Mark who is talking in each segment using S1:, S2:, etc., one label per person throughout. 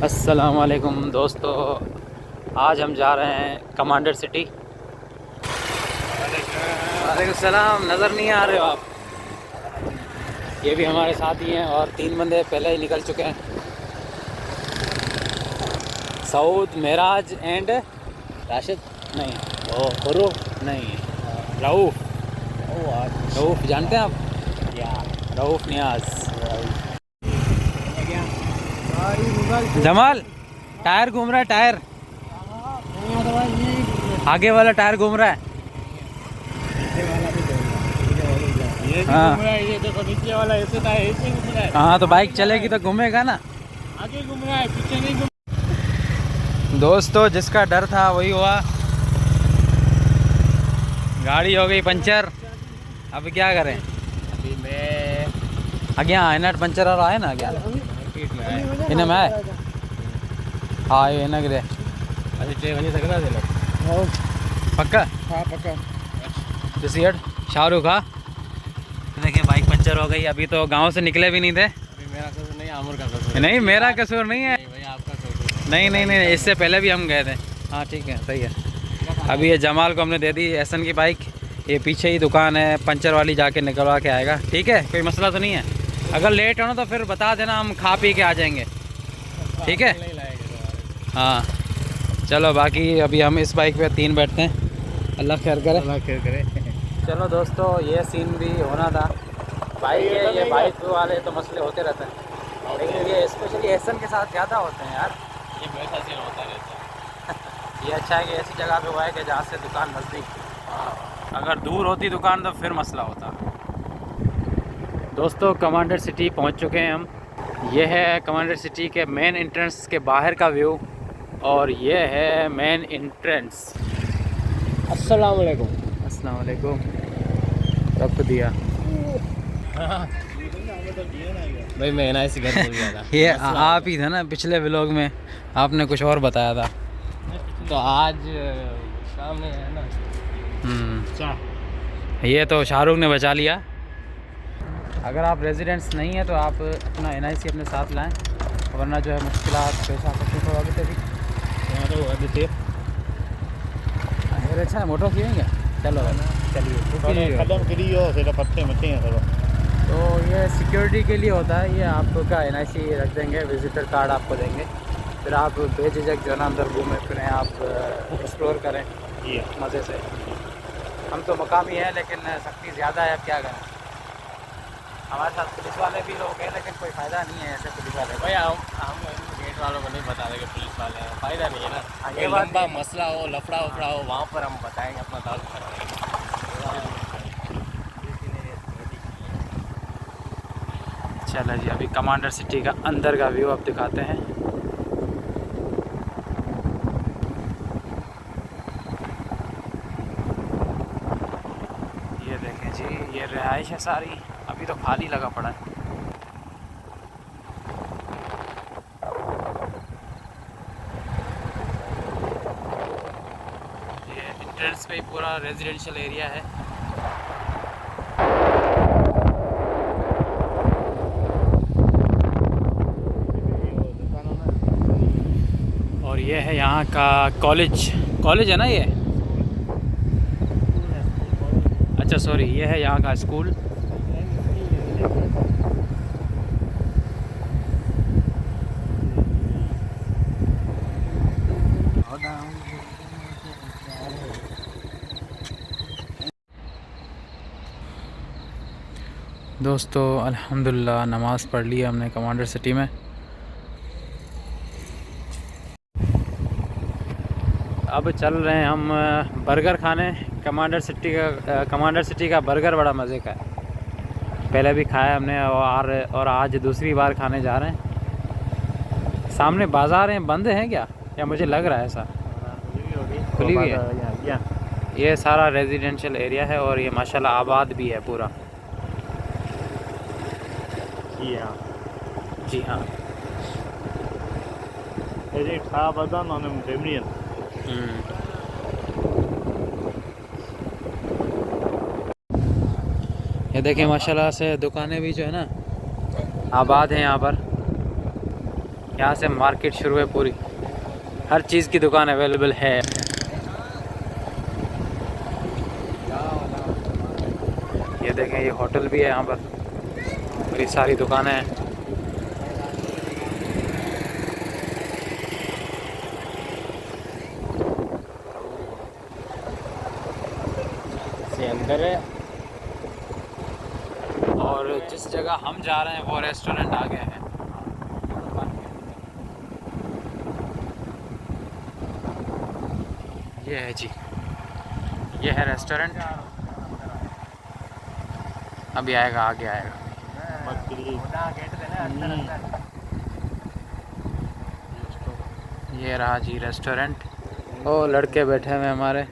S1: अस्सलाम वालेकुम दोस्तों, आज हम जा रहे हैं कमांडर सिटी। वालेकुम सलाम। नज़र नहीं आ रहे हो आप? ये भी हमारे साथ ही हैं और 3 बंदे पहले ही निकल चुके हैं। सऊद, मेराज एंड राशिद नहीं, ओ खुरू नहीं, रऊफ़। रऊफ़ जानते हैं आप? रऊफ़ नियाज़। जमाल, टायर घूम रहा है, टायर आगे वाला टायर घूम रहा है। हाँ
S2: ये देखो नीचे वाला ऐसे था, ऐसे घूम रहा है।
S1: हाँ, तो बाइक चलेगी तो घूमेगा ना।
S2: आगे घूम रहा है, पीछे नहीं घूम।
S1: दोस्तों, जिसका डर था वही हुआ। गाड़ी हो गई पंचर। अब क्या करें?
S2: अभी मैं
S1: अग्या एनट पंचर और आए ना अग्या
S2: मार्केट में आया।
S1: इन्हें मैं हाँ ये ना गिरे
S2: अभी ट्रेन वहीं तक ना देना।
S1: पक्का।
S2: हाँ पक्का।
S1: जैसे शाहरुख। हाँ, देखिए बाइक पंचर हो गई। अभी तो गांव से निकले भी नहीं थे।
S2: अभी मेरा कसूर नहीं, आमुर का कसूर।
S1: नहीं, मेरा कसूर नहीं है।
S2: नहीं भाई, आपका कसूर।
S1: नहीं नहीं नहीं, इससे पहले भी हम गए थे। हाँ ठीक है, सही है। अभी ये जमाल को हमने दे दी एसन की बाइक। ये पीछे ही दुकान है पंचर वाली, जाके निकलवा के आएगा। ठीक है, कोई मसला तो नहीं है। अगर लेट होना तो फिर बता देना, हम खा पी के आ जाएंगे। ठीक है। हाँ चलो, बाकी अभी हम इस बाइक पे 3 बैठते हैं। अल्लाह खैर करे।
S2: अल्लाह खैर करे।
S1: चलो दोस्तों, ये सीन भी होना था। भाई ये बाइक वाले तो मसले होते रहते हैं, लेकिन ये स्पेशली एसन के साथ ज़्यादा होते हैं यार।
S2: ये वैसा सीन होता रहता है।
S1: ये अच्छा है कि ऐसी जगह पे हुआ है कि जहाँ से दुकान नज़दीक। अगर दूर होती दुकान तो फिर मसला होता। दोस्तों, कमांडर सिटी पहुँच चुके हैं हम। ये है कमांडर सिटी के मेन एंट्रेंस के बाहर का व्यू, और ये है मेन एंट्रेंस।
S2: अस्सलाम वालेकुम।
S1: अस्सलाम वालेकुम। रख दिया।
S2: भाई मैं ना इसी घर भूल गया था।
S1: ये आप ही था ना पिछले व्लॉग में, आपने कुछ और बताया था।
S2: तो आज शाम में है ना।
S1: ये तो शाहरुख ने बचा लिया। अगर आप रेजिडेंट्स नहीं है तो आप अपना NIC अपने साथ लाएं, वरना जो है मुश्किलात पेश आ सकती। थोड़ा भी तभी अच्छा है। मोटर किएंगे। चलो चलिए,
S2: कदम करियो से पत्ते मचे हैं थोड़ा।
S1: तो ये सिक्योरिटी के लिए होता है। ये आपका NIC रख देंगे, विजिटर कार्ड आपको देंगे, फिर आप बेझिझक जो है ना अंदर घूमें फिरें, आप एक्सप्लोर करें मज़े से। हम तो मकामी हैं, लेकिन सख्ती ज़्यादा है। अब क्या करें, हमारे साथ पुलिस वाले भी लोग हैं, लेकिन कोई फ़ायदा नहीं है ऐसे पुलिस वाले।
S2: भाई हम गेट वालों को नहीं बता देंगे पुलिस वाले हैं, फ़ायदा नहीं है ना।
S1: हाँ,
S2: ये लंबा मसला हो, लफड़ा उफड़ा हो, वहाँ पर हम बताएंगे, अपना ताल्लुक कराएंगे।
S1: चलो जी, अभी कमांडर सिटी का अंदर का व्यू अब दिखाते हैं। ये देखें जी, ये रिहाइश है सारी। अभी तो खाली लगा पड़ा है। ये एंट्रेंस पे ही पूरा रेजिडेंशियल एरिया है। और ये है यहाँ का कॉलेज है ना ये। अच्छा सॉरी, ये है यहाँ का स्कूल। दोस्तों अल्हम्दुलिल्लाह नमाज़ पढ़ ली हमने कमांडर सिटी में। अब चल रहे हैं हम बर्गर खाने। कमांडर सिटी का बर्गर बड़ा मज़े का है। पहले भी खाया हमने, और आज दूसरी बार खाने जा रहे हैं। सामने बाज़ार हैं, बंद हैं क्या, या मुझे लग रहा है ऐसा? खुली हुई है। ये सारा रेजिडेंशियल एरिया है, और ये माशाल्लाह आबाद भी है पूरा। जी हाँ। ये देखिए माशाल्लाह से दुकानें भी जो है ना आबाद हैं यहाँ पर। यहाँ से मार्केट शुरू है पूरी, हर चीज़ की दुकान अवेलेबल है। ये देखें, ये होटल भी है यहाँ पर, बड़ी सारी दुकानें हैं।
S2: से अंदर है।
S1: और जिस जगह हम जा रहे हैं वो रेस्टोरेंट आ गया है। ये है जी, ये है रेस्टोरेंट। अभी आएगा, आगे आएगा। ये रहा जी रेस्टोरेंट। ओ लड़के बैठे हुए हैं हमारे।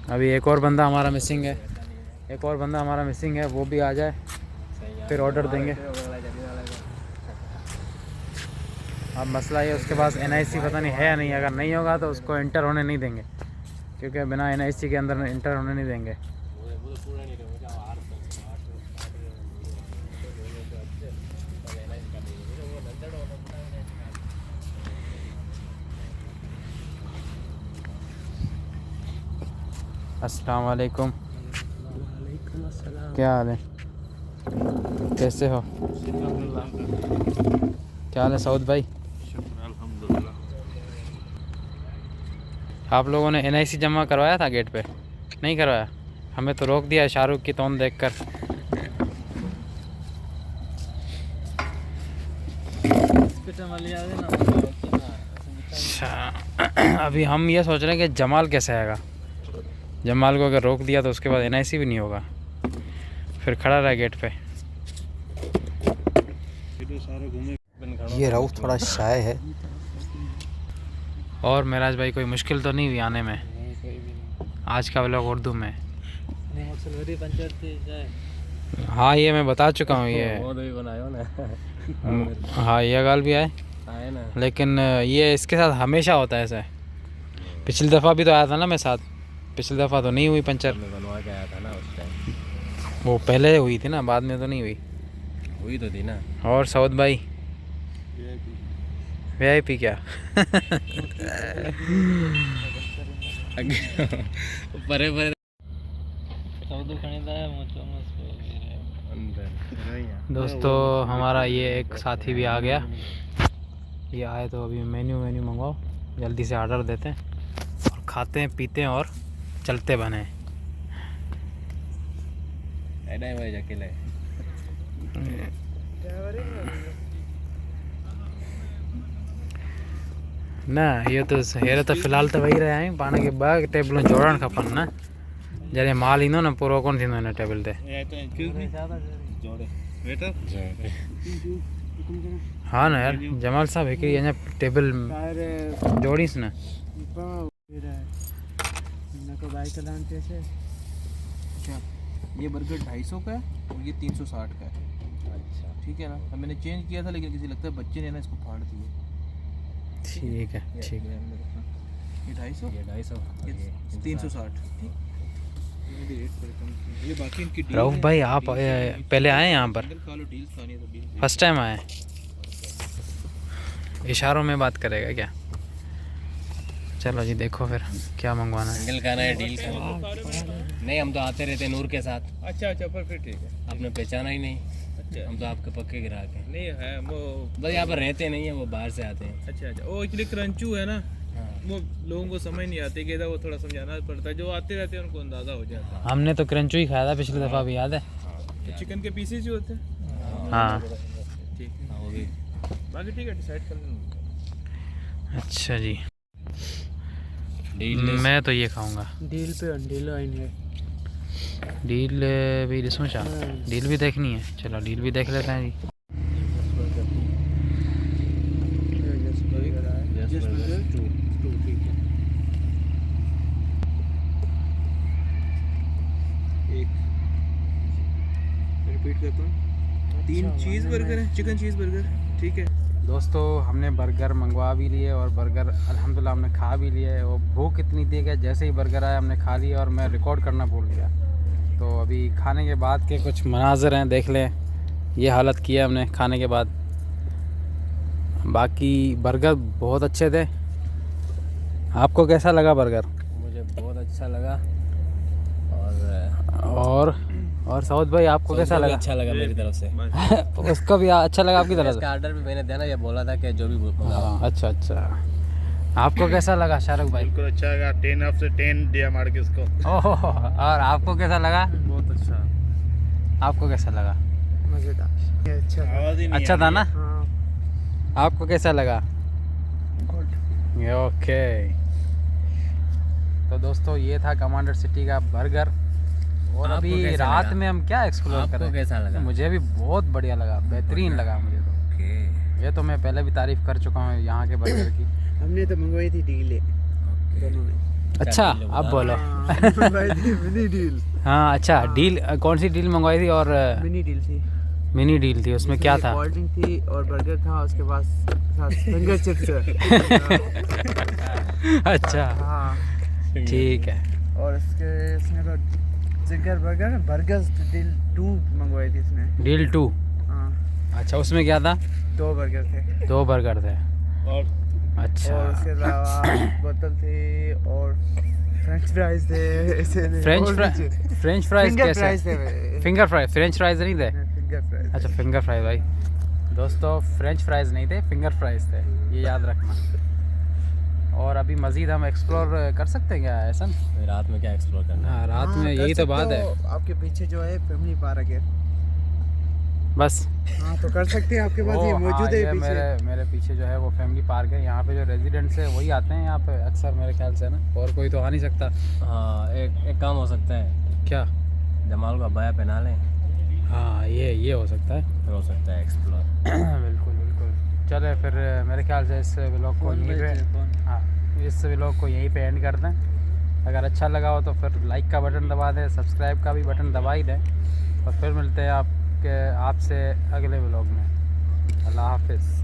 S1: अभी एक और बंदा हमारा मिसिंग है, एक और बंदा हमारा मिसिंग है, वो भी आ जाए फिर ऑर्डर देंगे। अब मसला ये, उसके पास NIC पता नहीं है या नहीं। अगर नहीं होगा तो उसको इंटर होने नहीं देंगे, क्योंकि बिना NIC के अंदर इंटर होने नहीं देंगे। अस्सलाम वालेकुम। क्या हाल है, कैसे हो? क्या हाल है सऊद भाई? आप लोगों ने NIC जमा करवाया था गेट पे? नहीं करवाया? हमें तो रोक दिया शाहरुख की तौन देखकर। अच्छा, अभी हम ये सोच रहे हैं कि जमाल कैसे आएगा। जमाल को अगर रोक दिया तो उसके बाद NIC भी नहीं होगा, फिर खड़ा रहा गेट पे। ये राउफ थोड़ा शाय है। और मेराज भाई, कोई मुश्किल तो नहीं हुई आने में? आज का व्लॉग उर्दू में। हाँ ये मैं बता चुका हूँ ये। हाँ ये गाल भी आए, लेकिन ये इसके साथ हमेशा होता है ऐसा। पिछली दफ़ा भी तो आया था ना मेरे साथ, पिछली दफ़ा तो नहीं हुई पंचर।
S2: बनवा के आया था ना उस टाइम।
S1: वो पहले हुई थी ना, बाद में तो नहीं हुई।
S2: हुई तो थी ना।
S1: और सऊद भाई VIP क्या?
S2: परे परे
S1: दोस्तों हमारा ये एक साथी भी आ गया। ये आए तो अभी मेन्यू मंगवाओ, जल्दी से ऑर्डर देते हैं और खाते हैं पीते हैं और चलते बने।
S2: अकेले
S1: ना ये तो हेरे तो फ़िलहाल तो वही रहा है। पाण के ॿ टेबलूं जोड़ण खपनि न, जॾहिं माल ईंदो न पूरो कोन थींदो हिन टेबल ते। हाँ न यार, जमाल साहब हिकिड़ी अञा टेबल जोड़ीस न।
S2: ये बर्गर 250 का है और ये 360 का है। अच्छा ठीक है ना। अब मैंने चेंज किया था, लेकिन किसी लगता है बच्चे ने ना इसको फाड़ दिए।
S1: ठीक है ठीक है।
S2: ये 250, ये 250, 360। ये बाकी इनकी
S1: रऊफ भाई आप पहले आए यहाँ पर? फर्स्ट टाइम आए? इशारों में बात करेगा क्या? चलो जी देखो फिर क्या मंगवाना है।
S2: सिंगल खाना है, डील खाना है? नहीं, हम तो आते रहते हैं नूर के साथ। अच्छा फिर ठीक है। आपने पहचाना ही नहीं। अच्छा, हम तो आपके पक्के ग्राहक हैं। नहीं है वो, बस यहाँ पर रहते नहीं है, वो बाहर से आते हैं। अच्छा वो एक्चुअली क्रंचू है ना। हाँ। वो लोगों को समझ नहीं आती कि वो थोड़ा समझाना पड़ता है। जो आते रहते हैं उनको अंदाजा हो जाता है।
S1: हमने तो क्रंचू ही खाया था पिछली दफ़ा भी, याद है?
S2: तो चिकन के पीसेज जो होते हैं।
S1: हाँ
S2: ठीक है, वो भी बाकी ठीक है, डिसाइड कर लेंगे।
S1: अच्छा जी,
S2: डील
S1: मैं तो ये खाऊंगा।
S3: डील पे डील आएंगे।
S1: डील भी ॾिसूं छा? डील भी देखनी है, चलो डील भी देख लेते हैं जी।
S2: रिपीट करता हूँ, 3 चीज़ बर्गर है, चिकन चीज़ बर्गर। ठीक है
S1: दोस्तों, हमने बर्गर मंगवा भी लिए और बर्गर अल्हम्दुलिल्लाह हमने खा भी लिए। वो भूख इतनी थी कि जैसे ही बर्गर आया हमने खा लिया और मैं रिकॉर्ड करना भूल गया। तो तो अभी खाने के बाद के कुछ मनाज़र हैं, देख लें। ये हालत की है हमने खाने के बाद। बाकी बर्गर बहुत अच्छे थे। आपको कैसा लगा बर्गर?
S2: मुझे बहुत अच्छा लगा।
S1: और साउथ भाई आपको कैसा लगा?
S2: अच्छा लगा मेरी तरफ से।
S1: उसका भी अच्छा लगा आपकी तरफ से?
S2: इसका ऑर्डर भी मैंने दिया ना, ये बोला था कि जो भी
S1: हाँ, अच्छा अच्छा। आपको कैसा लगा शाहरुख भाई?
S3: बिल्कुल अच्छा लगा, 10 में से 10 दिया मार के इसको।
S1: ओह, और आपको कैसा लगा?
S3: बहुत अच्छा।
S1: आपको कैसा लगा?
S4: मज़ेदार, अच्छा
S3: आवाज ही नहीं
S1: अच्छा था ना?
S4: हाँ,
S1: आपको कैसा लगा?
S4: गुड।
S1: ओके। तो दोस्तों ये था कमांडर सिटी का बर्गर। और
S2: आपको
S1: अभी
S2: कैसा
S1: रात
S2: लगा?
S1: में हम क्या एक्सप्लोर कर
S2: आपको
S1: रहे हैं?
S2: कैसा लगा?
S1: मुझे भी बहुत बढ़िया लगा, बेहतरीन लगा मुझे तो।
S2: ओके।
S1: ये तो मैं पहले भी तारीफ़ कर चुका हूँ यहाँ के बर्गर की।
S4: हमने तो मंगवाई थी डील दोनों ने।
S1: अच्छा,
S2: डील
S1: अब बोलो।
S4: हाँ, मंगवाई थी मिनी डील।
S1: हाँ अच्छा, डील कौन सी डील मंगवाई थी? और
S4: मिनी डील थी,
S1: मिनी डील थी, उसमें क्या था?
S4: कोल्ड ड्रिंक थी और बर्गर था, उसके बाद साथ फिंगर चिप्स।
S1: अच्छा
S4: हाँ,
S1: ठीक है।
S4: और इसने तो जिगर बर्गर डील 2 मंगवाई थी इसने।
S1: डील 2।
S4: हाँ,
S1: अच्छा, उसमें क्या था?
S4: 2 बर्गर थे
S1: 2 बर्गर थे।
S3: और
S1: अच्छा,
S4: और उसके अलावा बोतल थी और फ्रेंच फ्राइज थे।
S1: फ्रेंच फ्राइज
S4: फिंगर
S1: कैसे?
S4: फ्राइज थे।
S1: फिंगर फ्राई, फ्रेंच फ्राइज नहीं थे?
S4: Finger fries.
S1: अच्छा, फिंगर फ्राई भाई। दोस्तों फ्रेंच फ्राइज नहीं थे, फिंगर फ्राइज थे, ये याद रखना। और अभी मज़ीद हम एक्सप्लोर कर सकते हैं क्या ऐसा?
S2: रात में क्या एक्सप्लोर करना है?
S1: हाँ, रात में यही तो बात है।
S4: आपके पीछे जो है फैमिली पार्क है,
S1: बस
S4: हाँ तो कर सकते हैं, आपके पास
S1: वो,
S4: ये मौजूद
S1: हाँ,
S4: है
S1: ये
S4: पीछे।
S1: मेरे पीछे जो है वो फैमिली पार्क है। यहाँ पे जो रेजिडेंट्स है वही आते हैं यहाँ पे अक्सर, मेरे ख्याल से ना, और कोई तो आ नहीं सकता।
S2: हाँ, एक काम हो सकता है,
S1: क्या?
S2: जमाल को अबाया पहना लें,
S1: हाँ, ये हो सकता है।
S2: फिर हो सकता है एक्सप्लोर।
S1: बिल्कुल बिल्कुल। चले फिर मेरे ख्याल से इस व्लॉग को यहीं पे, हाँ, इस व्लॉग को यहीं पे एंड कर दें। अगर अच्छा लगा हो तो फिर लाइक का बटन दबा दें, सब्सक्राइब का भी बटन दबा ही दें। और फिर मिलते हैं आपसे अगले व्लॉग में। अल्लाह हाफिज़।